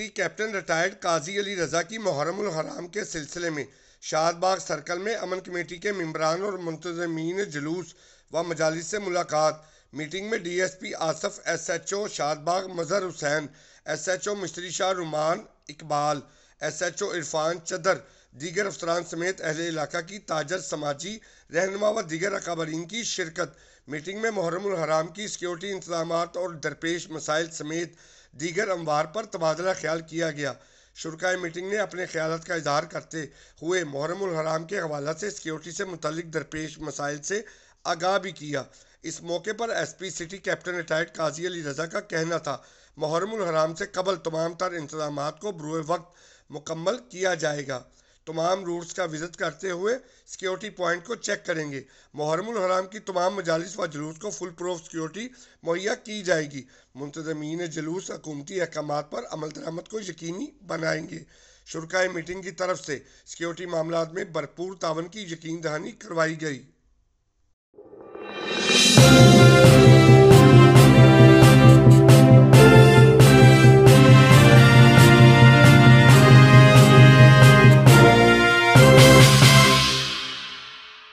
City captain retired Qazi Ali رضا کی محرم الحرام کے سلسلے میں شاد باغ سرکل میں امن کمیٹی کے ممبران اور منتظمین جلوس و مجالس سے ملاقات۔ میٹنگ میں D S P Asif, S H O Shad Bagh Mazhar Hussain, S H O Mushtari Shah Roman Iqbal, S H O Irfan Chadar, دیگر افسران سمیت اہل علاقہ کی تاجر، سماجی رہنما و دیگر اکابرین کی شرکت۔ میٹنگ میں محرم الحرام کی سیکیورٹی انتظامات اور درپیش مسائل سمیت دیگر امور پر تبادلہ خیال کیا گیا۔ شرکائے میٹنگ نے اپنے خیالات کا اظہار کرتے ہوئے محرم الحرام کے حوالہ سے سیکیورٹی سے متعلق درپیش مسائل سے آگاہ بھی کیا۔ اس موقع پر S P city captain retired Qazi Ali رضا کا کہنا تھا، محرم الحرام سے قبل تمام تر انتظامات کو بروئے وقت مکمل کیا جائے گا۔ تمام روٹس کا وزٹ کرتے ہوئے سیکیورٹی پوائنٹ کو چیک کریں گے۔ محرم الحرام کی تمام مجالس و جلوس کو فل پروف سیکیورٹی مہیا کی جائے گی۔ منتظمین جلوس حکومتی احکامات پر عمل درآمد کو یقینی بنائیں گے۔ شرکائے میٹنگ کی طرف سے سیکیورٹی معاملات میں بھرپور تعاون کی یقین دہانی کروائی گئی۔